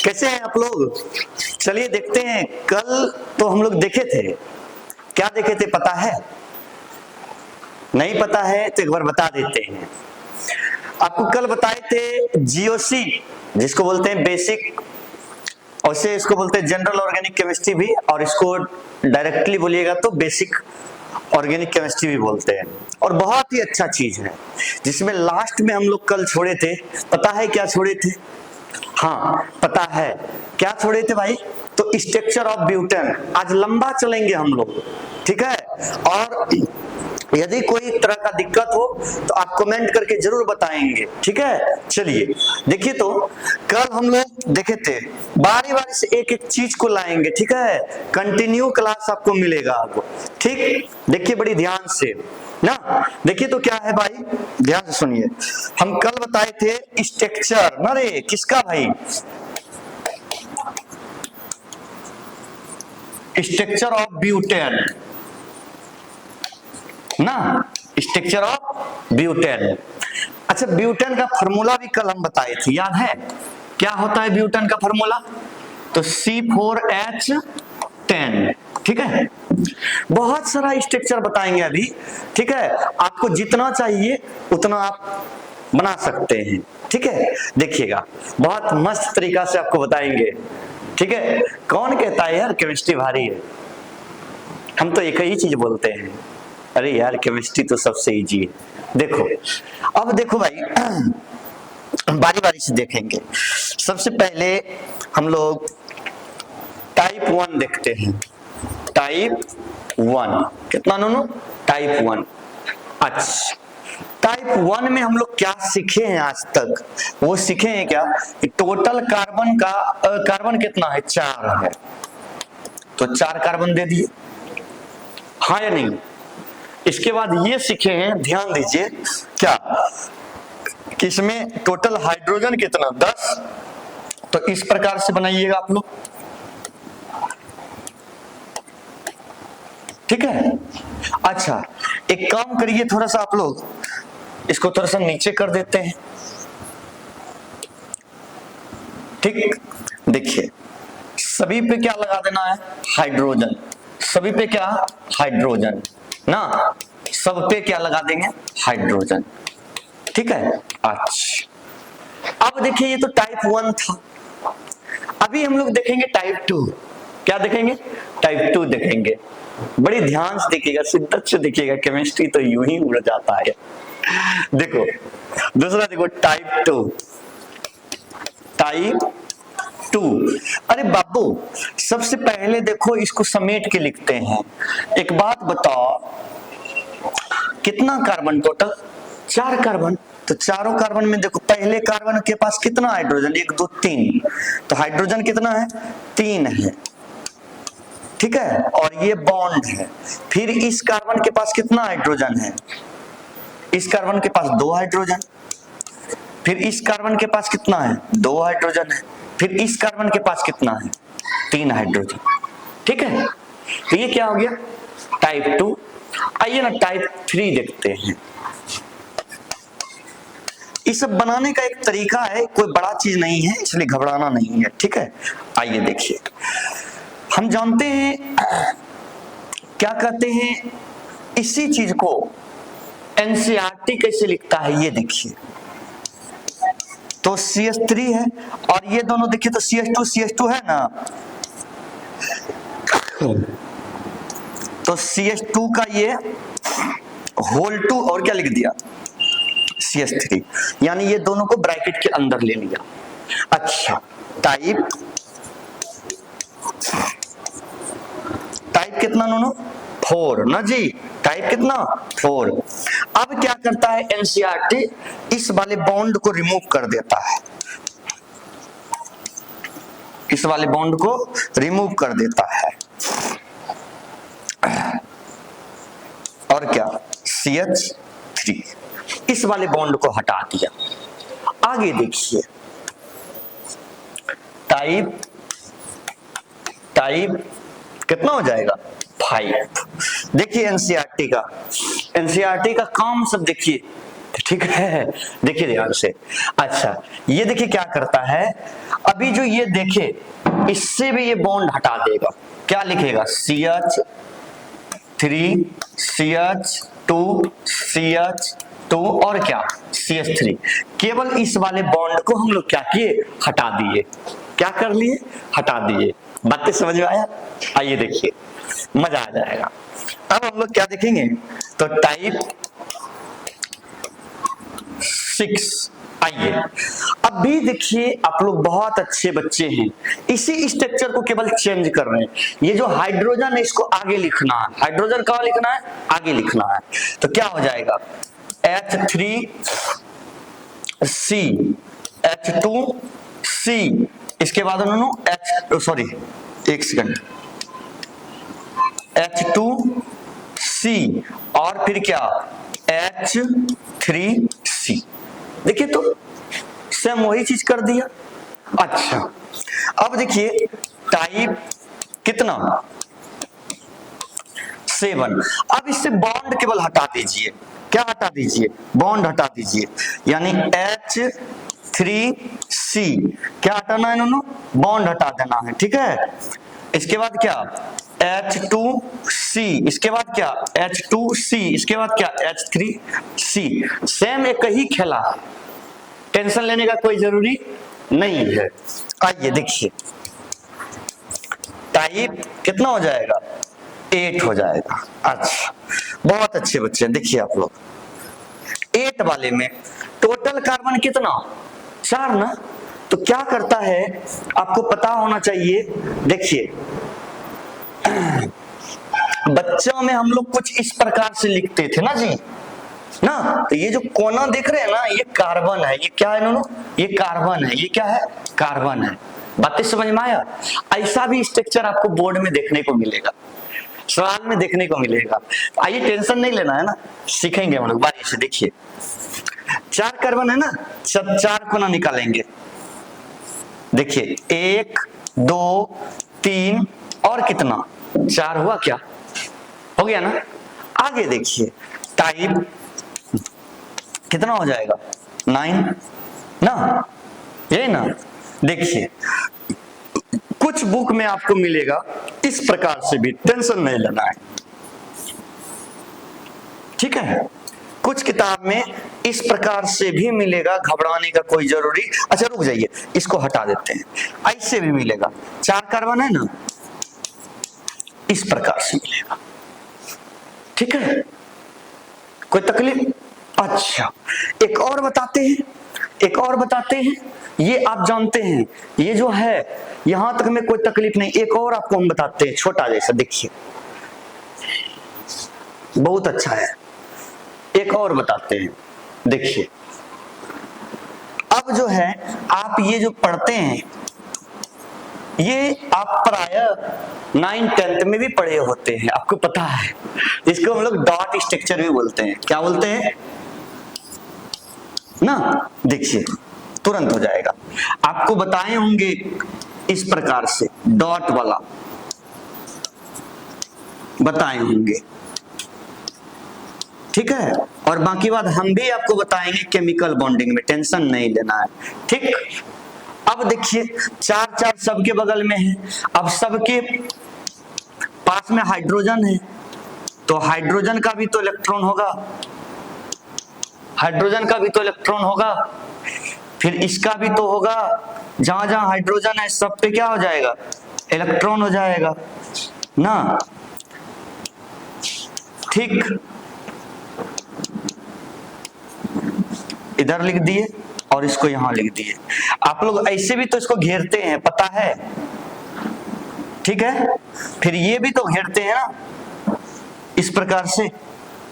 कैसे हैं आप लोग? चलिए देखते हैं। कल तो हम लोग देखे थे, क्या देखे थे पता है? नहीं पता है तो एक बार बता देते हैं। आपको कल बताए थे जीओसी, जिसको बोलते हैं बेसिक, और से इसको बोलते हैं जनरल ऑर्गेनिक केमिस्ट्री भी, और इसको डायरेक्टली बोलिएगा तो बेसिक ऑर्गेनिक केमिस्ट्री भी बोलते हैं। और बहुत ही अच्छा चीज है, जिसमें लास्ट में हम लोग कल छोड़े थे। पता है क्या छोड़े थे? हाँ पता है क्या छोड़े थे भाई? तो स्ट्रक्चर ऑफ ब्यूटेन। आज लंबा चलेंगे हम लोग, ठीक है? और यदि कोई तरह का दिक्कत हो तो आप कमेंट करके जरूर बताएंगे, ठीक है? चलिए देखिए, तो कल हम लोग देखे थे, बारी बारी से एक एक चीज को लाएंगे, ठीक है? कंटिन्यू क्लास आपको मिलेगा आपको, ठीक? देखिए बड़ी ध्यान से ना, देखिए तो क्या है भाई, ध्यान से सुनिए। हम कल बताए थे स्ट्रक्चर, ना रे किसका भाई? स्ट्रक्चर ऑफ ब्यूटेन ना, स्ट्रक्चर ऑफ ब्यूटेन। अच्छा, ब्यूटेन का फॉर्मूला भी कल हम बताए थे, याद है? क्या होता है ब्यूटेन का फॉर्मूला? तो C4H10, ठीक है? बहुत सारा स्ट्रक्चर बताएंगे अभी, ठीक है? आपको जितना चाहिए उतना आप बना सकते हैं, ठीक है? देखिएगा बहुत मस्त तरीका से आपको बताएंगे, ठीक है? कौन कहता है यार केमिस्ट्री भारी है? हम तो एक ही चीज बोलते हैं, अरे यार केमिस्ट्री तो सबसे इजी है। देखो, अब देखो भाई, बारी बारी से देखेंगे। सबसे पहले हम लोग टाइप 1 देखते हैं। टाइप 1 कितना नोनो? टाइप 1। अच्छा, टाइप 1 में हम लोग क्या सीखे हैं आज तक? वो सीखे हैं क्या कि टोटल कार्बन का कार्बन कितना है? 4 है, तो 4 कार्बन दे दिए, हाँ या नहीं? इसके बाद ये सीखे हैं, ध्यान दीजिए, क्या कि इसमें टोटल हाइड्रोजन कितना? 10। तो इस प्रकार से बनाइएगा आप लोग, ठीक है? अच्छा, एक काम करिए, थोड़ा सा आप लोग इसको थोड़ा सा नीचे कर देते हैं, ठीक? देखिए सभी पे क्या लगा देना है? हाइड्रोजन। सभी पे क्या? हाइड्रोजन ना, सब पे क्या लगा देंगे? हाइड्रोजन, ठीक है? अच्छा, अब देखिए ये तो टाइप 1 था। अभी हम लोग देखेंगे टाइप 2। क्या देखेंगे? टाइप 2 देखेंगे। बड़ी ध्यान से देखिएगा, शिद्दत से देखिएगा, केमिस्ट्री तो यूं ही उड़ जाता है। देखो दूसरा, देखो टाइप 2। टाइप 2, अरे बाबू सबसे पहले देखो इसको समेट के लिखते हैं। एक बात बताओ, कितना कार्बन टोटल? 4 कार्बन। तो चारों कार्बन में देखो, पहले कार्बन के पास कितना हाइड्रोजन? 1 2 3, तो हाइड्रोजन कितना है? 3 है, ठीक है? और ये बॉन्ड है। फिर इस कार्बन के पास कितना हाइड्रोजन है? इस कार्बन के पास 2 हाइड्रोजन। फिर इस कार्बन के पास कितना है? 2 हाइड्रोजन है। फिर इस कार्बन के पास कितना है? 3 हाइड्रोजन, ठीक है? तो ये क्या हो गया? टाइप 2। आइए ना टाइप 3 देखते हैं। इस सब बनाने का एक तरीका है, कोई बड़ा चीज नहीं है, इसलिए घबराना नहीं है, ठीक है? आइए देखिए, हम जानते हैं क्या कहते हैं इसी चीज को, एनसीईआरटी कैसे लिखता है ये देखिए। तो CH3 है, और ये दोनों देखिए तो CH2 है ना, तो CH2 का ये होल 2 और क्या लिख दिया? CH3, यानी ये दोनों को ब्रैकेट के अंदर ले लिया। अच्छा, टाइप कितना नोनो? 4 ना जी, टाइप कितना? 4। अब क्या करता है एनसीईआरटी? इस वाले बॉन्ड को रिमूव कर देता है, इस वाले बॉन्ड को रिमूव कर देता है, और क्या? CH3, इस वाले बॉन्ड को हटा दिया। आगे देखिए, टाइप कितना हो जाएगा? 5। देखिए एनसीईआरटी का काम सब देखिए, ठीक है, देखिए ध्यान से। अच्छा, ये देखिए क्या करता है, अभी जो ये देखे इससे भी ये बॉन्ड हटा देगा। क्या लिखेगा, CH3 CH2 CH2 और क्या CH3। केवल इस वाले बॉन्ड को हम लोग क्या किए, हटा दिए। क्या कर लिए, हटा दिए। बातें समझ में आया? आइए देखिए, मजा आ जाएगा। अब हम लोग क्या देखेंगे, तो टाइप 6। आइए अब भी देखिए, आप लोग बहुत अच्छे बच्चे हैं, इसी स्ट्रक्चर को केवल चेंज कर रहे हैं। ये जो हाइड्रोजन है इसको आगे लिखना है, हाइड्रोजन कहाँ लिखना है, आगे लिखना है। तो क्या हो जाएगा, H3C H2C, इसके बाद उन्होंने सॉरी एक सेकंड, H2C और फिर क्या H3C। देखिए तो सेम वही चीज कर दिया। अच्छा, अब देखिए टाइप कितना 7। अब इससे बॉन्ड केवल हटा दीजिए। क्या हटा दीजिए, बॉन्ड हटा दीजिए, यानी H3C क्या हटाना है इन्होंने, बॉन्ड हटा देना है। ठीक है, इसके बाद क्या H2C, इसके बाद क्या H2C, इसके बाद क्या H3C। सेम एक ही खेला है, टेंशन लेने का कोई जरूरी नहीं है। आइए देखिए, टाइप कितना हो जाएगा, 8 हो जाएगा। अच्छा, बहुत अच्छे बच्चे, देखिए आप लोग 8 वाले में टोटल कार्बन कितना, 4 ना। तो क्या करता है आपको पता होना चाहिए। देखिए बच्चों में हम लोग कुछ इस प्रकार से लिखते थे ना जी, ना। तो ये जो कोना देख रहे हैं ना, ये कार्बन है। ये क्या है इन्होंने, ये कार्बन है। ये क्या है, कार्बन है। बातें समझ में आया? ऐसा भी स्ट्रक्चर आपको बोर्ड में देखने को मिलेगा, सवाल में देखने को मिलेगा। आइए, टेंशन नहीं लेना है ना, सीखेंगे हम लोग बारी से। देखिए 4 कार्बन है ना, सब 4 कोना निकालेंगे। देखिए 1 2 3 और कितना, 4 हुआ, क्या हो गया ना। आगे देखिए टाइप कितना हो जाएगा, 9 ना, ये ना। देखिए कुछ बुक में आपको मिलेगा इस प्रकार से भी, टेंशन नहीं लेना है। ठीक है, कुछ किताब में इस प्रकार से भी मिलेगा, घबराने का कोई जरूरी। अच्छा रुक जाइए, इसको हटा देते हैं। ऐसे भी मिलेगा, 4 कार्बन है ना, इस प्रकार से मिलेगा। ठीक है, कोई तकलीफ? अच्छा, एक और बताते हैं, एक और बताते हैं। ये आप जानते हैं, ये जो है यहां तक में कोई तकलीफ नहीं। एक और आपको हम बताते हैं, छोटा जैसा, देखिए बहुत अच्छा है। एक और बताते हैं, देखिए अब जो है आप ये जो पढ़ते हैं, ये आप प्राय 9th 10th में भी पढ़े होते हैं, आपको पता है। इसको हम लोग डॉट स्ट्रक्चर भी बोलते हैं। क्या बोलते हैं ना, देखिए तुरंत हो जाएगा। आपको बताए होंगे इस प्रकार से, डॉट वाला बताए होंगे। ठीक है, और बाकी बात हम भी आपको बताएंगे केमिकल बॉन्डिंग में, टेंशन नहीं लेना है। ठीक, अब देखिए 4 सबके बगल में है। अब सबके पास में हाइड्रोजन है, तो हाइड्रोजन का भी तो इलेक्ट्रॉन होगा, हाइड्रोजन का भी तो इलेक्ट्रॉन होगा, फिर इसका भी तो होगा। जहां जहां हाइड्रोजन है सब पे क्या हो जाएगा, इलेक्ट्रॉन हो जाएगा ना। ठीक, इधर लिख दिए और इसको यहां लिख दिए। आप लोग ऐसे भी तो इसको घेरते हैं, पता है। ठीक है, फिर ये भी तो घेरते हैं ना इस प्रकार से,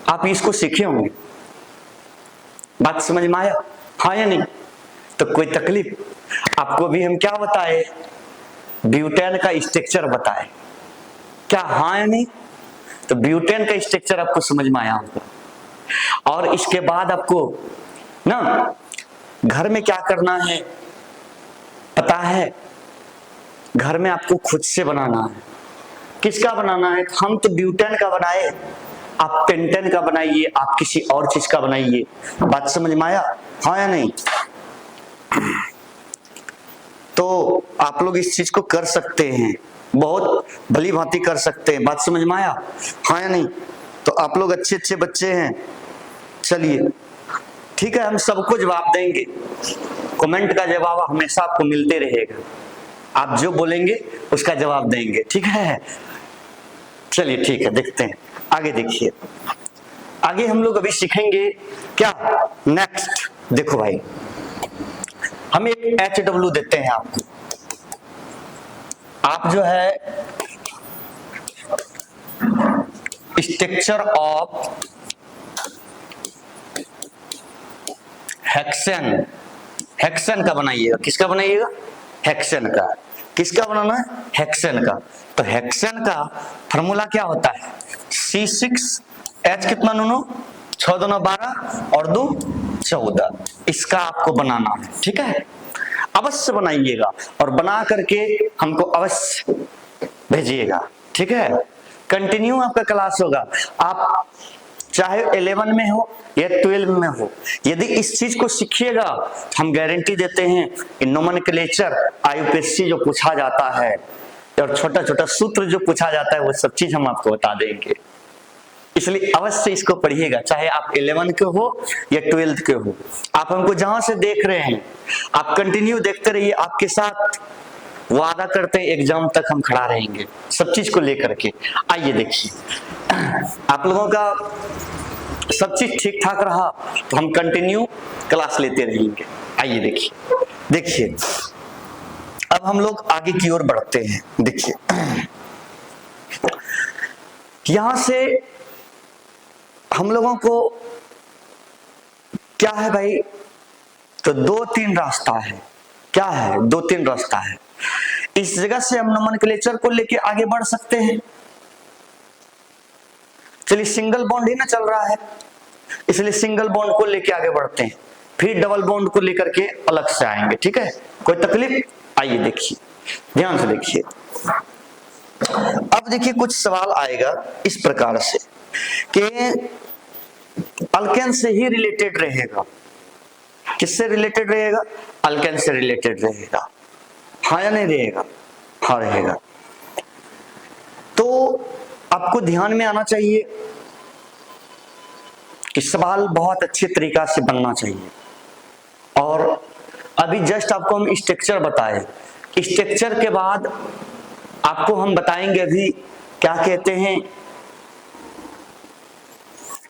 आप इसको सीखे होंगे। बात समझ में आया, हाँ या नहीं? तो कोई तकलीफ? आपको भी हम क्या बताए, ब्यूटेन का स्ट्रक्चर बताए, क्या हाँ या नहीं? तो ब्यूटेन का स्ट्रक्चर आपको समझ में आया होगा। और इसके बाद आपको ना घर में क्या करना है पता है, घर में आपको खुद से बनाना है। किसका बनाना है? हम तो ब्यूटेन का बनाए, आप पेंटेन का बनाइए, आप किसी और चीज का बनाइए। बात समझ में आया, हाँ या नहीं? तो आप लोग इस चीज को कर सकते हैं, बहुत भली भांति कर सकते हैं। बात समझ में आया, हाँ या नहीं? तो आप लोग अच्छे अच्छे बच्चे हैं। चलिए ठीक है, हम सबको जवाब देंगे। कमेंट का जवाब हमेशा आपको मिलते रहेगा, आप जो बोलेंगे उसका जवाब देंगे, ठीक है? चलिए ठीक है, देखते हैं आगे। देखिए आगे हम लोग अभी सीखेंगे क्या, नेक्स्ट देखो भाई, हम एक HW देते हैं आपको। आप जो है स्ट्रक्चर ऑफ हेक्सेन, हेक्सेन का बनाइएगा। किसका बनाइएगा? हेक्सेन का। किसका बनाना है? हेक्सेन का। तो हेक्सेन का फॉर्मूला क्या होता है? C6H कितना नूनो, 6 दूना 12 और 2 14। इसका आपको बनाना है, ठीक है? अवश्य बनाइएगा और बना करके हमको अवश्य भेजिएगा, ठीक है? कंटिन्यू आपका क्लास होगा, आप चाहे 11 में हो या 12 में हो, यदि इस चीज को सीखिएगा हम गारंटी देते हैं कि नोमेनक्लेचर IUPAC जो पूछा जाता है और छोटा छोटा सूत्र जो पूछा जाता है वो सब चीज हम आपको बता देंगे। इसलिए अवश्य इसको पढ़िएगा, चाहे आप 11 के हो या 12 के हो। आप हमको जहां से देख रहे हैं आप कंटिन्यू देखते रहिए, आपके साथ वादा करते हैं एग्जाम तक हम खड़ा रहेंगे सब चीज को लेकर के। आइए देखिए, आप लोगों का सब चीज ठीक ठाक रहा तो हम कंटिन्यू क्लास लेते रहेंगे। आइए देखिए, देखिए अब हम लोग आगे की ओर बढ़ते हैं। देखिए यहां से हम लोगों को क्या है भाई, तो 2-3 रास्ता है। क्या है? 2-3 रास्ता है। इस जगह से हम नोमेनक्लेचर को लेके आगे बढ़ सकते हैं। चलिए सिंगल बॉन्ड ही ना चल रहा है, इसलिए सिंगल बॉन्ड को लेके आगे बढ़ते हैं, फिर डबल बॉन्ड को लेकर के अलग से आएंगे, ठीक है? कोई तकलीफ? आइए देखिए, ध्यान से देखिए। अब देखिए कुछ सवाल आएगा इस प्रकार से कि अल्केन से ही रिलेटेड रहेगा। किससे रिलेटेड रहेगा? अल्केन से रिलेटेड रहेगा, हाँ या नहीं रहेगा? हाँ रहेगा। तो आपको ध्यान में आना चाहिए कि सवाल बहुत अच्छे तरीका से बनना चाहिए। और अभी जस्ट आपको हम स्ट्रक्चर बताए, स्ट्रक्चर के बाद आपको हम बताएंगे अभी क्या कहते हैं,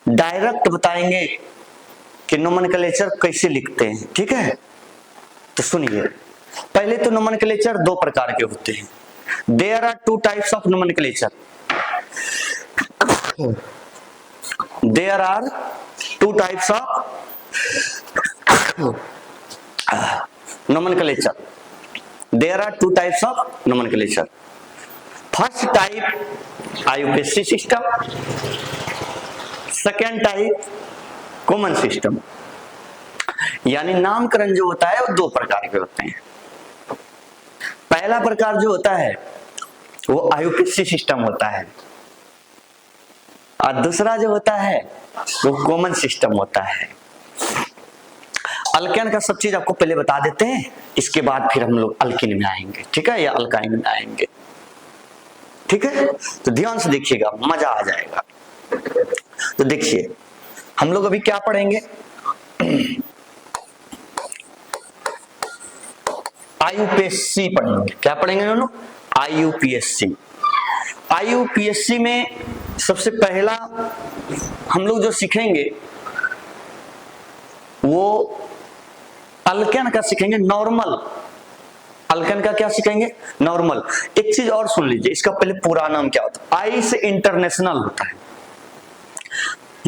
डायरेक्ट बताएंगे कि नोमेनक्लेचर कैसे लिखते हैं, ठीक है? तो सुनिए, पहले तो नोमेनक्लेचर 2 प्रकार के होते हैं। There are 2 types of nomenclature. There are 2 types of nomenclature. There are 2 types of nomenclature. First type IUPAC system, second type common system. यानी नामकरण जो होता है वो 2 प्रकार के होते हैं। पहला प्रकार जो होता है वो IUPAC सिस्टम होता है और दूसरा जो होता है वो कॉमन सिस्टम होता है। अल्केन का सब चीज आपको पहले बता देते हैं, इसके बाद फिर हम लोग अल्किन में आएंगे, ठीक है? या अल्काइन में आएंगे, ठीक है? तो ध्यान से देखिएगा, मजा आ जाएगा। तो देखिए हम लोग अभी क्या पढ़ेंगे, IUPAC पढ़ेंगे। क्या पढ़ेंगे दोनों? IUPAC। IUPAC में सबसे पहला हम लोग जो सीखेंगे वो अल्केन का सीखेंगे, नॉर्मल। अल्केन का क्या सीखेंगे? नॉर्मल। एक चीज और सुन लीजिए, इसका पहले पूरा नाम क्या होता है? I से इंटरनेशनल होता है,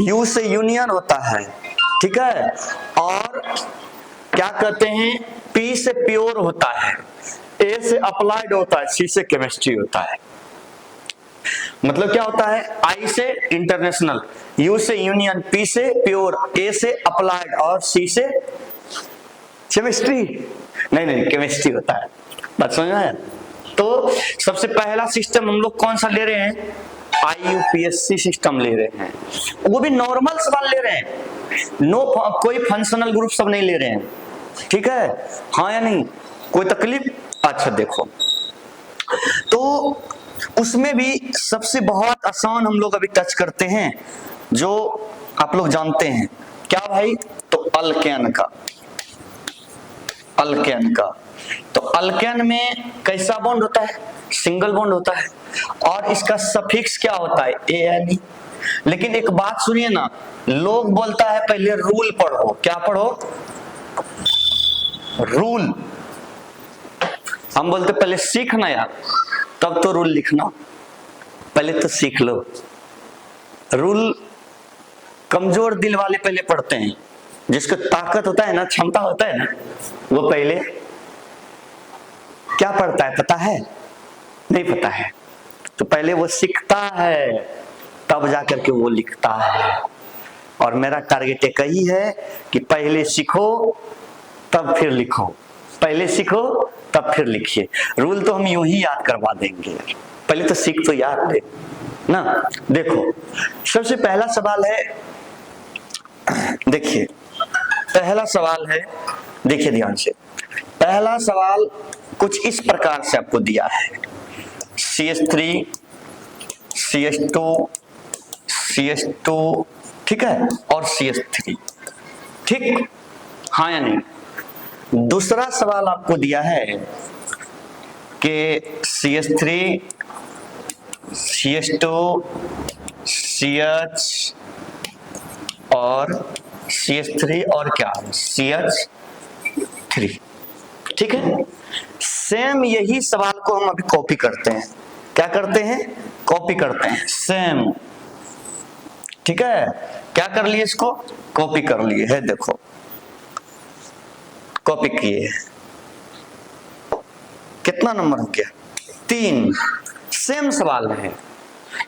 U से यूनियन होता है, ठीक है? और क्या कहते हैं, P से प्योर होता है, A से अप्लाइड होता है, C से केमिस्ट्री होता है। मतलब क्या होता है? I से इंटरनेशनल, U से यूनियन, P से प्योर, A से अप्लाइड और C से केमिस्ट्री। नहीं केमिस्ट्री होता है। बात समझ में आया? तो सबसे पहला सिस्टम हम लोग कौन सा ले रहे हैं? IUPAC सिस्टम ले रहे हैं, वो भी नॉर्मल सवाल ले रहे हैं, कोई फंक्शनल ग्रुप सब नहीं ले रहे हैं, ठीक है, हाँ या नहीं, कोई तकलीफ? अच्छा देखो, तो उसमें भी सबसे बहुत आसान हम लोग अभी टच करते हैं, जो आप लोग जानते हैं क्या भाई, तो अल्केन का। अल्केन का, तो अल्केन में कैसा बॉन्ड होता है? सिंगल बॉन्ड होता है, और इसका सफिक्स क्या होता है? ANE। लेकिन एक बात सुनिए ना, लोग बोलता है पहले रूल पढ़ो। क्या पढ़ो? रूल। हम बोलते पहले सीखना यार, तब तो रूल लिखना, पहले तो सीख लो। रूल कमजोर दिल वाले पहले पढ़ते हैं, जिसको ताकत होता है ना, क्षमता होता है ना, वो पहले क्या पढ़ता है पता है? नहीं पता है, तो पहले वो सीखता है, तब जाकर के वो लिखता है। और मेरा टारगेट एक ही है कि पहले सीखो तब फिर लिखो, पहले सीखो तब फिर लिखिए। रूल तो हम यूं ही याद करवा देंगे, पहले तो सीख तो याद ले ना। देखो सबसे पहला सवाल है, देखिए पहला सवाल है, देखिए ध्यान से, पहला सवाल कुछ इस प्रकार से आपको दिया है, CH3 CH2 CH2, ठीक है, और CH3, ठीक, हाँ या नहीं? दूसरा सवाल आपको दिया है कि CH3 CH2 CH और CH3 और क्या CH3, ठीक है। सेम यही सवाल को हम अभी कॉपी करते हैं। क्या करते हैं? कॉपी करते हैं, सेम, ठीक है। क्या कर लिए? इसको कॉपी कर लिए है, देखो कॉपी किए। कितना नंबर हो गया? 3। सेम सवाल है।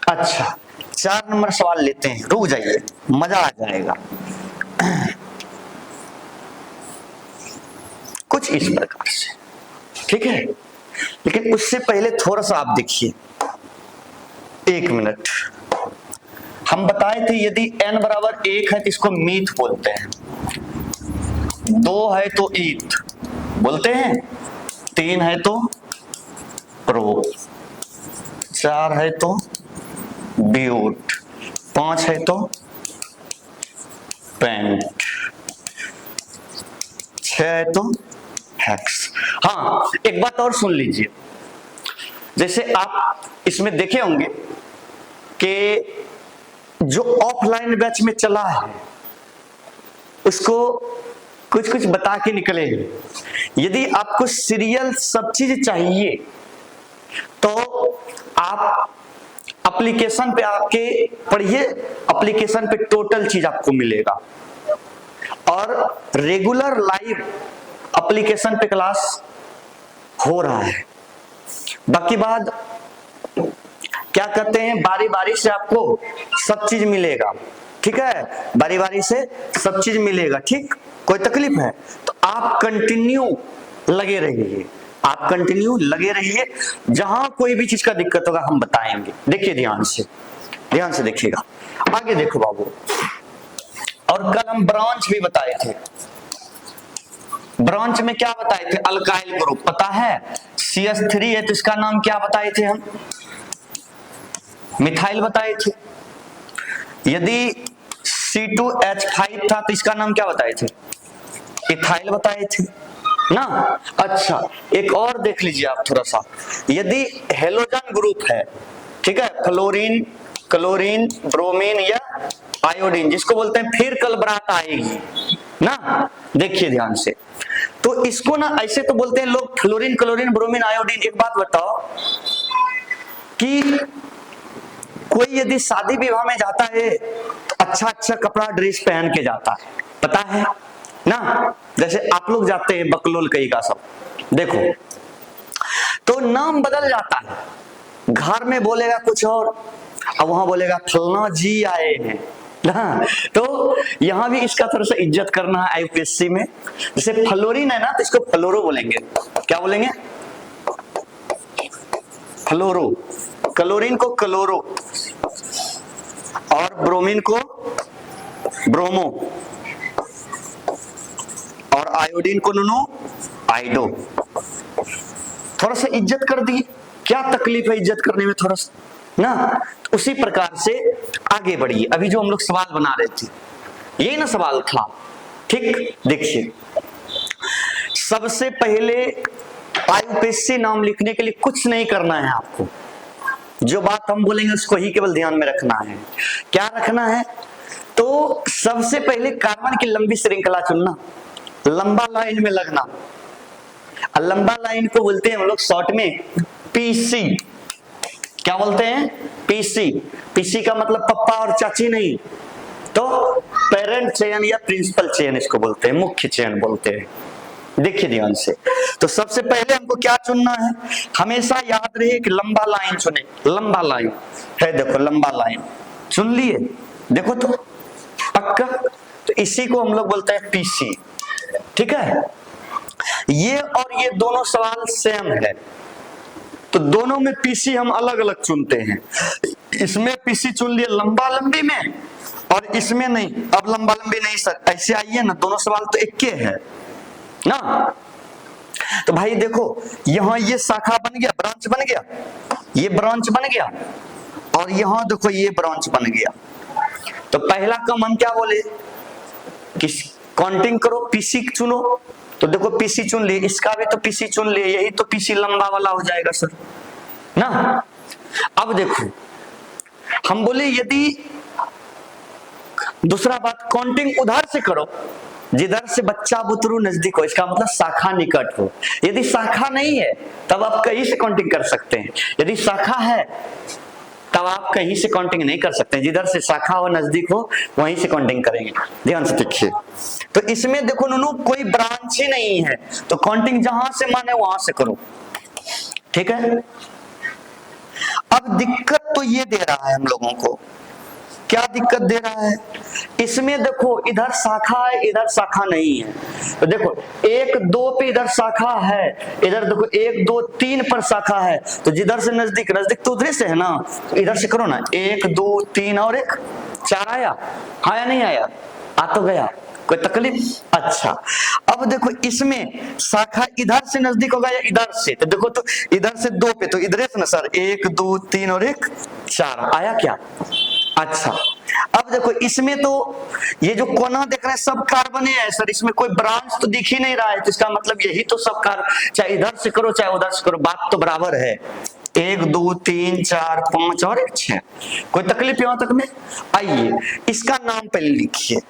अच्छा 4 नंबर सवाल लेते हैं, रुक जाइए, मजा आ जाएगा। कुछ इस प्रकार से, ठीक है, लेकिन उससे पहले थोड़ा सा आप देखिए, 1 मिनट। हम बताए थे यदि n बराबर 1 है तो इसको मीथ बोलते हैं, 2 है तो ईथ बोलते हैं, 3 है तो प्रो, 4 है तो ब्यूट, 5 है तो पेंट, 6 है तो हेक्स। हाँ एक बात और सुन लीजिए, जैसे आप इसमें देखे होंगे कि जो ऑफलाइन बैच में चला है उसको कुछ कुछ बता के निकले। यदि आपको सीरियल सब चीज चाहिए तो आप एप्लीकेशन पे आके पढ़िए, एप्लीकेशन पे टोटल चीज आपको मिलेगा, और रेगुलर लाइव एप्लीकेशन पे क्लास हो रहा है। बाकी बात क्या कहते हैं, बारी बारी से आपको सब चीज मिलेगा, ठीक है, बारी बारी से सब चीज मिलेगा, ठीक। कोई तकलीफ है तो आप कंटिन्यू लगे रहिए, आप कंटिन्यू लगे रहिए, जहां कोई भी चीज का दिक्कत होगा हम बताएंगे। देखिए ध्यान से देखिएगा, आगे देखो बाबू। और कल हम ब्रांच भी बताए थे, ब्रांच में क्या बताए थे? अल्काइल ग्रुप, पता है CH3 है तो इसका नाम क्या बताए थे हम? मिथाइल बताए थे। यदि C2H5 था तो इसका नाम क्या बताए थे? इथाइल बताए थे ना। अच्छा एक और देख लीजिए आप थोड़ा सा, यदि हेलोजन ग्रुप है, ठीक है, फ्लोरीन क्लोरीन ब्रोमीन या आयोडीन, जिसको बोलते हैं फिर कल बारात आएगी ना। देखिए ध्यान से, तो इसको ना ऐसे तो बोलते हैं लोग फ्लोरीन क्लोरीन ब्रोमीन आयोडीन। एक बात बताओ कि कोई यदि शादी विवाह में जाता है तो अच्छा कपड़ा ड्रेस पहन के जाता है, पता है ना, जैसे आप लोग जाते हैं बकलोल कई का सब, देखो तो नाम बदल जाता है, घर में बोलेगा कुछ और अब वहां बोलेगा फलना जी आए हैं ना। तो यहां भी इसका थोड़ा सा इज्जत करना है IUPAC में। जैसे फ्लोरीन है ना तो इसको फ्लोरो बोलेंगे, क्या बोलेंगे? फ्लोरो। क्लोरीन को क्लोरो, और ब्रोमीन को ब्रोमो, और आयोडीन को नोनो आइडो। थोड़ा सा इज्जत कर दी, क्या तकलीफ है इज्जत करने में थोड़ा सा ना। तो उसी प्रकार से आगे बढ़िए। अभी जो हम लोग सवाल बना रहे थे यही ना सवाल था, ठीक। देखिए सबसे पहले आयुपेशी नाम लिखने के लिए कुछ नहीं करना है आपको, जो बात हम बोलेंगे उसको ही केवल ध्यान में रखना है। क्या रखना है? तो सबसे पहले कार्बन की लंबी श्रृंखला चुनना, लंबा लाइन में लगना। लंबा लाइन को बोलते हैं हम लोग शॉर्ट में पीसी। क्या बोलते हैं? पीसी। पीसी का मतलब पप्पा और चाची नहीं, तो पेरेंट चयन या प्रिंसिपल चयन इसको बोलते हैं, मुख्य चयन बोलते हैं। देखिए ध्यान से, तो सबसे पहले हमको क्या चुनना है? हमेशा याद रहे कि लंबा लाइन चुने। लंबा लाइन है, देखो लंबा लाइन चुन लिए, देखो तो पक्का। तो इसी को हम लोग बोलते हैं पीसी, ठीक है। ये और ये दोनों सवाल सेम है, तो दोनों में पीसी हम अलग अलग चुनते हैं। इसमें पीसी चुन लिए लंबा लंबी में, और इसमें नहीं। अब लंबा लंबी नहीं सर, ऐसे आइए ना, दोनों सवाल तो एक के है ना। तो भाई देखो यहां ये शाखा बन गया, ब्रांच बन गया, ये ब्रांच बन गया, और यहां देखो ये ब्रांच बन गया। तो पहला का मन क्या बोले कि काउंटिंग करो, पीसी चुनो। तो देखो पीसी चुन लिए, इसका भी तो पीसी चुन लिए, यही तो पीसी लंबा वाला हो जाएगा सर ना। अब देखो हम बोले यदि दूसरा बात काउंटिंग उधर से करो जिधर से बच्चा बुतरू नजदीक हो, इसका मतलब शाखा निकट हो। यदि शाखा नहीं है तब आप कहीं से काउंटिंग कर सकते हैं, यदि शाखा है तब आप कहीं से काउंटिंग नहीं कर सकते। जिधर से शाखा हो नजदीक हो वहीं से काउंटिंग करेंगे। ध्यान से देखिए, तो इसमें देखो नूनू कोई ब्रांच ही नहीं है, तो काउंटिंग जहां से माने वहां से करो, ठीक है। अब दिक्कत तो ये दे रहा है हम लोगों को, क्या दिक्कत दे रहा है? इसमें देखो इधर शाखा है, इधर शाखा नहीं है। तो देखो 1 2 पे इधर शाखा है, इधर देखो 1 2 3 पर शाखा है। तो जिधर से नजदीक, नजदीक तो उधर से है ना, तो इधर से करो ना। 1 2 3 और 1 4 आया, हाँ या नहीं आया? आ तो गया, कोई तकलीफ? अच्छा अब देखो इसमें शाखा इधर से नजदीक होगा या इधर से? तो देखो तो इधर से 2 पे, तो इधर से ना सर 1 2 3 और 1 4 आया क्या? अच्छा अब देखो इसमें तो ये जो कोना देख रहे हैं सब कार्बन है सर, इसमें कोई ब्रांच तो दिख ही नहीं रहा है। तो इसका मतलब यही तो सब कार्बन, चाहे इधर से करो चाहे उधर से करो, बात तो बराबर है। 1 2 3 4 5 और 1 6, कोई तकलीफ यहां तक में? आइए इसका नाम पहले लिखिए,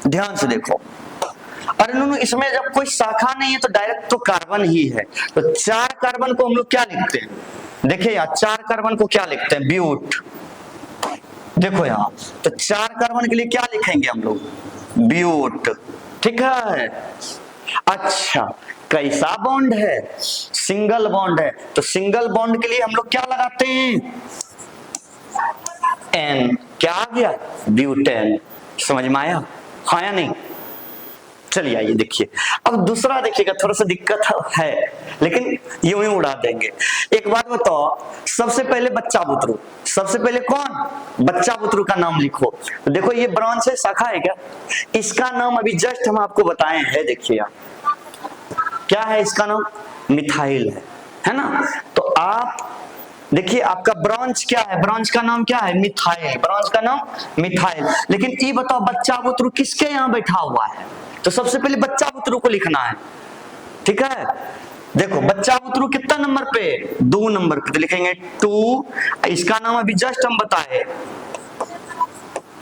ध्यान से देखो। अरे नूनू इसमें जब कोई शाखा नहीं है तो डायरेक्ट तो कार्बन ही है। तो 4 कार्बन को हम लोग क्या लिखते हैं? देखिए यार 4 कार्बन को क्या लिखते हैं? ब्यूट। देखो यहाँ तो 4 कार्बन के लिए क्या लिखेंगे हम लोग? ब्यूट, ठीक है। अच्छा कैसा बॉन्ड है? सिंगल बॉन्ड है, तो सिंगल बॉन्ड के लिए हम लोग क्या लगाते हैं? एन। क्या आ गया? ब्यूटेन। समझ में आया, हाँ या नहीं? चलिए आइए देखिए, अब दूसरा देखिएगा, थोड़ा सा दिक्कत है लेकिन यूं ही उड़ा देंगे। एक बात बताओ, सबसे पहले बच्चा बुतरू, सबसे पहले कौन? बच्चा बुतरू का नाम लिखो। तो देखो ये ब्रांच है, शाखा है क्या? इसका नाम अभी जस्ट हम आपको बताए हैं, देखिए क्या है इसका नाम? मिथाइल है ना। तो आप देखिए आपका ब्रांच क्या है? ब्रांच का नाम क्या है? मिथाइल। ब्रांच का नाम मिथाइल। लेकिन ये बताओ बच्चा बुतरू किसके यहाँ बैठा हुआ है? तो सबसे पहले बच्चा बुतरू को लिखना है, ठीक है। देखो बच्चा बुतरू कितना नंबर पे? 2 नंबर पे, तो लिखेंगे 2। इसका नाम अभी जस्ट हम बताए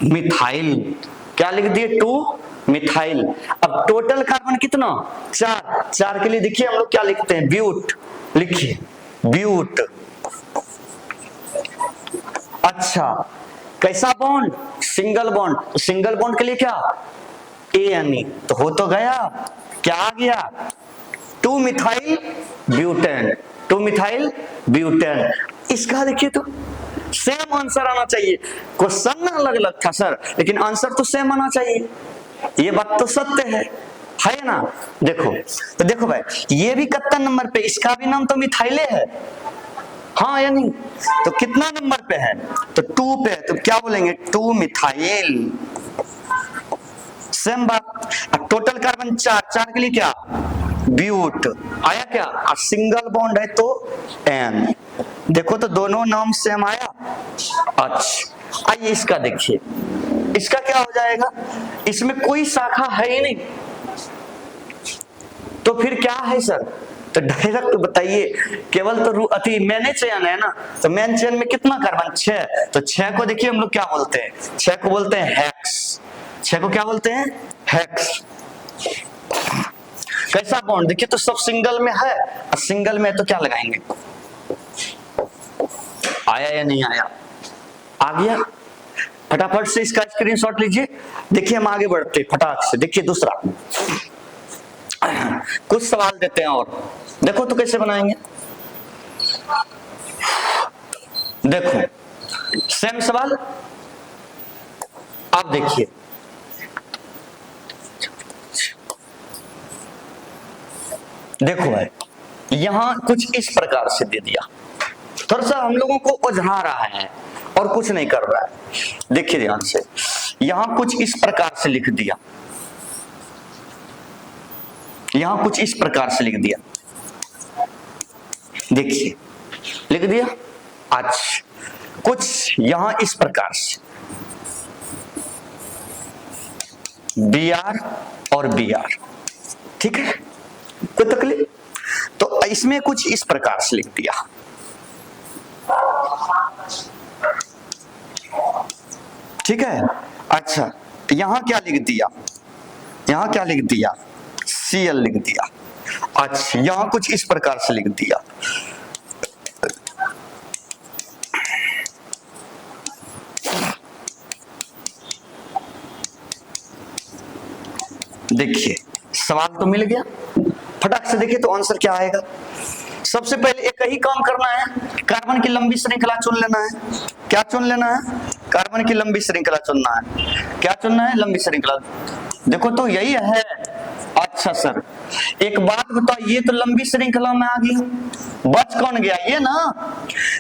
मिथाइल। क्या लिख दिए? 2 मिथाइल। अब टोटल कार्बन कितना? 4। 4 के लिए देखिए हम लोग क्या लिखते हैं? ब्यूट। लिखिए ब्यूट। अच्छा कैसा bond? Single bond. Single bond के लिए क्या? एन। तो हो तो गया, क्या आ गया? 2 मिथाइल ब्यूटेन। 2 methyl butane. इसका देखिए तो सेम आंसर आना चाहिए। क्वेश्चन अलग अलग था सर, लेकिन आंसर तो सेम आना चाहिए। ये बात तो सत्य है ना। देखो तो देखो भाई ये भी कितना नंबर पे? इसका भी नाम तो मिथाइले है, हाँ या नहीं? तो कितना नंबर पे है? तो 2 पे है, तो क्या बोलेंगे? 2 मिथाइल। सेम बात। अब टोटल कार्बन 4, 4 के लिए क्या? ब्यूट आया क्या? और सिंगल बॉन्ड है तो एन। देखो तो दोनों नाम सेम आया। अच्छा आइए इसका देखिए, इसका क्या हो जाएगा? इसमें कोई शाखा है ही नहीं, तो फिर क्या है सर? तो डायरेक्ट बताइए, केवल तो अति मैंने चयन है ना, तो मैन चयन में कितना कार्बन? 6। तो 6 को देखिए हम लोग क्या बोलते हैं? 6 को बोलते हैं हेक्स। 6 को क्या बोलते हैं? हेक्स। कैसा बॉन्ड देखिए, तो सब सिंगल में है, और सिंगल में है तो क्या लगाएंगे? आया या नहीं आया? आ गया। फटाफट से इसका स्क्रीनशॉट लीजिए। देखिए हम आगे बढ़ते फटाक से। देखिए दूसरा कुछ सवाल देते हैं और देखो तो कैसे बनाएंगे। देखो सेम सवाल, आप देखिए। देखो भाई, यहां कुछ इस प्रकार से दे दिया, थोड़ा सा हम लोगों को उलझा रहा है और कुछ नहीं कर रहा है। देखिए ध्यान से, यहां कुछ इस प्रकार से लिख दिया, यहां कुछ इस प्रकार से लिख दिया। देखिए लिख दिया। अच्छा कुछ यहां इस प्रकार से Br और Br, ठीक है, कोई तकलीफ? तो इसमें कुछ इस प्रकार से लिख दिया। ठीक है। अच्छा यहां क्या लिख दिया? यहां क्या लिख दिया? Cl लिख दिया। अच्छा यहां कुछ इस प्रकार से लिख दिया। देखिए सवाल तो मिल गया, फटाक से देखिए तो आंसर क्या आएगा। सबसे पहले एक ही काम करना है, कार्बन की लंबी श्रृंखला चुन लेना है। क्या चुन लेना है? कार्बन की लंबी श्रृंखला चुनना है। क्या चुनना है? लंबी श्रृंखला। देखो तो यही है। अच्छा सर एक बात बताओ, ये तो लंबी श्रृंखला में आ गया, बच कौन गया? ये ना।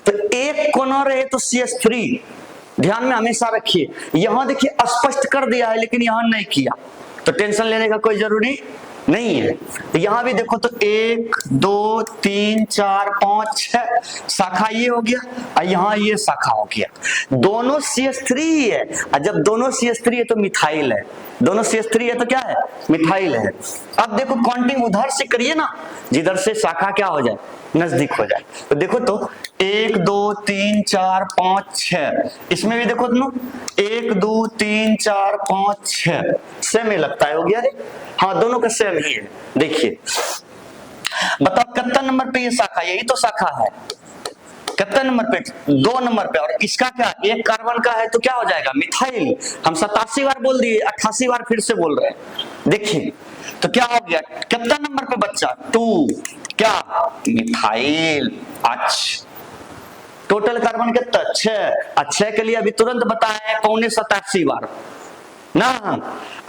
तो एक कोना रहे तो CH3, ध्यान में हमेशा रखिए। यहां देखिए स्पष्ट कर दिया है लेकिन यहां नहीं किया, तो टेंशन लेने का कोई जरूरी नहीं है। तो यहां भी देखो तो 1 2 3 4 5 6 शाखा ये हो गया, और यहां ये शाखा हो गया। दोनों CH3 ही है, और जब दोनों CH3 है तो मिथाइल है। दोनों CH3 है तो क्या है? मिथाइल है। अब देखो काउंटिंग उधर से करिए ना, जिधर से शाखा क्या हो जाए? नजदीक हो जाए। तो देखो तो 1 2 3 4 5 6, इसमें भी देखो दोनों 1 2 3 4 5 6 सेम ही लगता है, हो गया रे? हाँ दोनों का सेम ही है। देखिए बताओ कितना नंबर पे ये शाखा? यही तो शाखा है। कितना नंबर पे? 2 नंबर पे। और इसका क्या? 1 कार्बन का है तो क्या हो जाएगा? मिथाइल। हम 87 बार बोल दिए, 88 बार फिर से बोल रहे हैं। देखिए तो क्या हो गया? कितना नंबर पे बच्चा? 2। क्या? मिथाइल। अच्छा टोटल कार्बन कितना? 6। 6 के लिए अभी तुरंत बताए 87 बार ना,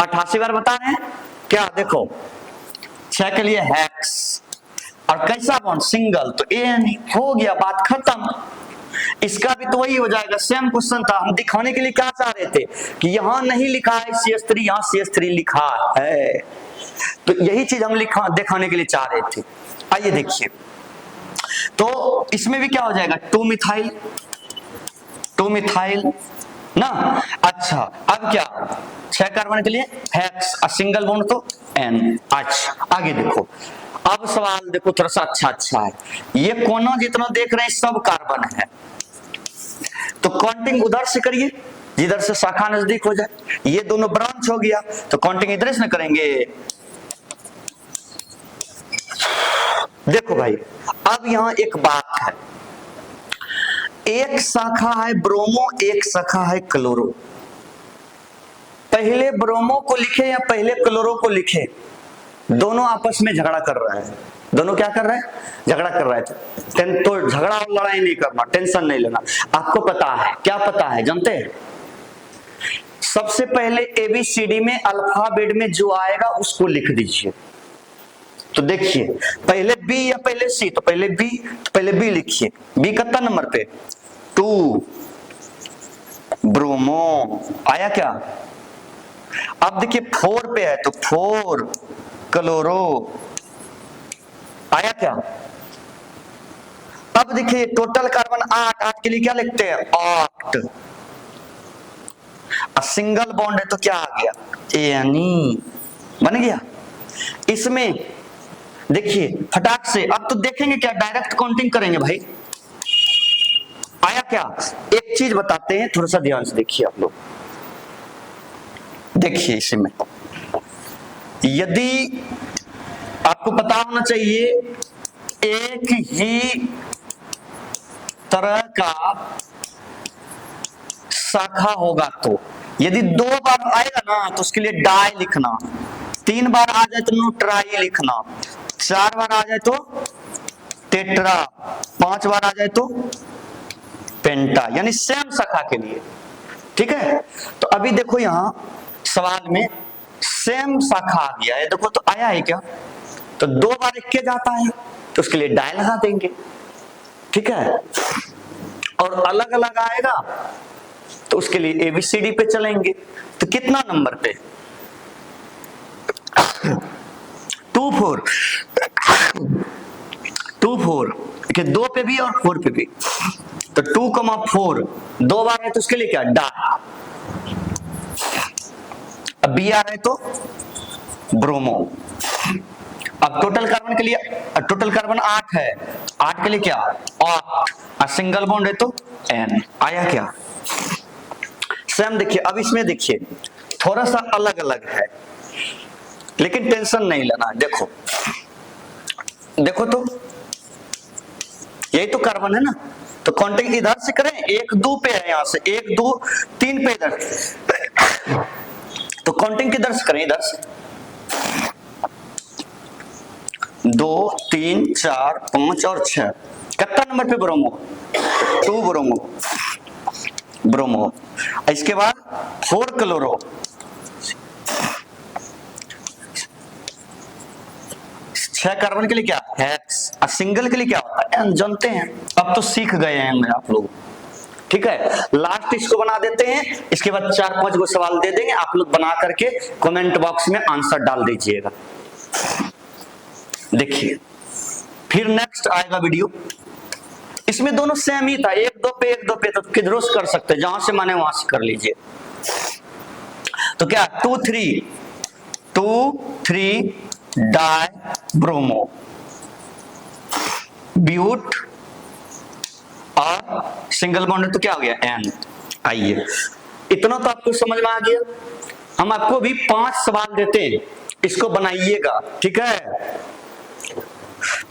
88 बार बता रहे हैं। क्या देखो 6 के लिए हेक्स, और कैसा बॉन्ड? सिंगल, तो एन हो गया, बात खत्म। इसका भी तो वही हो जाएगा, सेम क्वेश्चन था। हम दिखाने के लिए क्या चाह रहे थे कि यहां नहीं लिखा है CH3, यहां CH3 लिखा है, तो यही चीज हम दिखाने के लिए चाह रहे थे। आइए देखिए, तो इसमें भी क्या हो जाएगा? 2 मिथाइल, 2 मिथाइल ना। अच्छा अब क्या? 6 कार्बन के लिए हेक्स, और सिंगल बॉन्ड तो एन। अच्छा आगे देखो, अब सवाल देखो थोड़ा सा अच्छा है। ये कोना जितना देख रहे हैं सब कार्बन है, तो काउंटिंग उधर से करिए जिधर से शाखा नजदीक हो जाए। ये दोनों ब्रांच हो गया, तो काउंटिंग इधर से करेंगे। देखो भाई अब यहां एक बात है, एक शाखा है ब्रोमो, एक शाखा है क्लोरो। पहले ब्रोमो को लिखे या पहले क्लोरो को लिखे? दोनों आपस में झगड़ा कर रहे हैं। दोनों क्या कर रहे हैं? झगड़ा कर रहे थे। तो झगड़ा और लड़ाई नहीं करना, टेंशन नहीं लेना। आपको पता है, क्या पता है जानते हैं? सबसे पहले ABCD में अल्फाबेट में जो आएगा उसको लिख दीजिए। तो देखिए पहले बी या पहले सी, तो पहले बी, तो पहले बी लिखिए। बी कितना नंबर पे? 2 ब्रोमो। आया क्या? अब देखिए 4 पे है तो 4 क्लोरो। आया क्या? अब देखिए टोटल कार्बन 8, 8 के लिए क्या लिखते हैं? ऑक्ट। सिंगल बॉन्ड है तो क्या आ गया? एनी। बन गया। इसमें देखिए फटाक से, अब तो देखेंगे क्या, डायरेक्ट काउंटिंग करेंगे भाई। आया क्या? एक चीज बताते हैं, थोड़ा सा ध्यान से देखिए आप लोग। देखिए इसमें यदि आपको पता होना चाहिए एक ही तरह का शाखा होगा, तो यदि 2 बार आएगा ना तो उसके लिए डाई लिखना, 3 बार आ जाए तो न्यूट्राई लिखना, 4 बार आ जाए तो टेट्रा, 5 बार आ जाए तो पेंटा, यानी सेम शाखा के लिए। ठीक है, तो अभी देखो यहां सवाल में सेम शाखा आ गया है, देखो तो आया है क्या? तो 2 बार इक्के जाता है तो उसके लिए डाई लगा देंगे। ठीक है, और अलग अलग आएगा तो उसके लिए एबीसीडी पे चलेंगे। तो कितना नंबर पे? 2 4 2 4 के 2 पे भी और 4 पे भी, तो 2,4 2 बार है तो उसके लिए क्या? डाई। अब बी आ रहे तो ब्रोमो। अब टोटल कार्बन के लिए, टोटल कार्बन 8 है, 8 के लिए क्या? ऑक्ट। और सिंगल बॉन्ड है तो एन। आया क्या? सेम। देखिए अब इसमें देखिए थोड़ा सा अलग अलग है, लेकिन टेंशन नहीं लेना। देखो देखो तो यही तो कार्बन है ना, तो काउंटिंग इधर से करें, 1 2 पे है, यहां से 1 2 3 पे इधर, तो काउंटिंग किधर से करें? इधर से 2 3 4 5 और 6। कितना नंबर पे ब्रोमो? 2 bromo, bromo. इसके बाद 4 क्लोरो, 6 कार्बन के लिए क्या? हेक्स। और सिंगल के लिए क्या होता है? एन। जानते हैं, अब तो सीख गए हैं आप लोग। ठीक है, लास्ट इसको बना देते हैं, इसके बाद 4-5 गो सवाल दे देंगे, आप लोग बना करके कमेंट बॉक्स में आंसर डाल दीजिएगा। देखिए फिर नेक्स्ट आएगा वीडियो, इसमें दोनों सेम ही था, 1 2 पे 1 2 पे, तो किधरों से कर सकते हैं, जहां से माने वहां से कर लीजिए। तो क्या 2 3 डाई ब्रोमो, ब्यूट और सिंगल बॉन्ड तो क्या हो गया? एन। आइए इतना तो आपको समझ में आ गया। हम आपको भी 5 सवाल देते हैं, इसको बनाइएगा। ठीक है,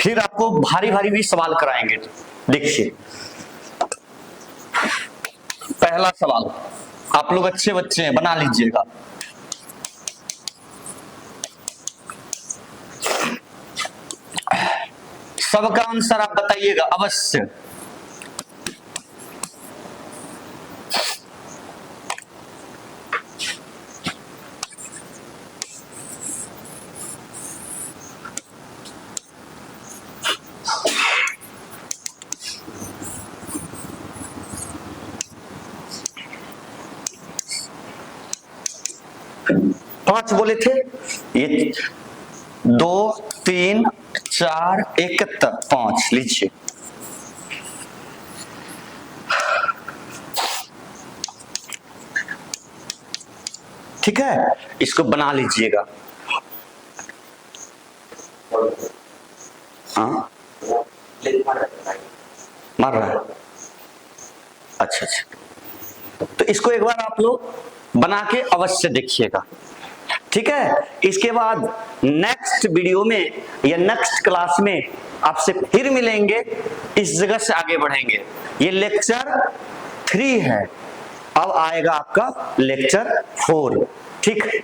फिर आपको भारी भारी भी सवाल कराएंगे। देखिए पहला सवाल, आप लोग अच्छे बच्चे हैं, बना लीजिएगा। सबका आंसर आप बताइएगा अवश्य। पांच बोले थे, ये 2 3 4 71 5 लीजिए। ठीक है, इसको बना लीजिएगा। हाँ मार रहा है, अच्छा अच्छा, तो इसको एक बार आप लोग बना के अवश्य देखिएगा। ठीक है, इसके बाद नेक्स्ट वीडियो में या नेक्स्ट क्लास में आपसे फिर मिलेंगे, इस जगह से आगे बढ़ेंगे। ये लेक्चर 3 है, अब आएगा आपका लेक्चर 4। ठीक है।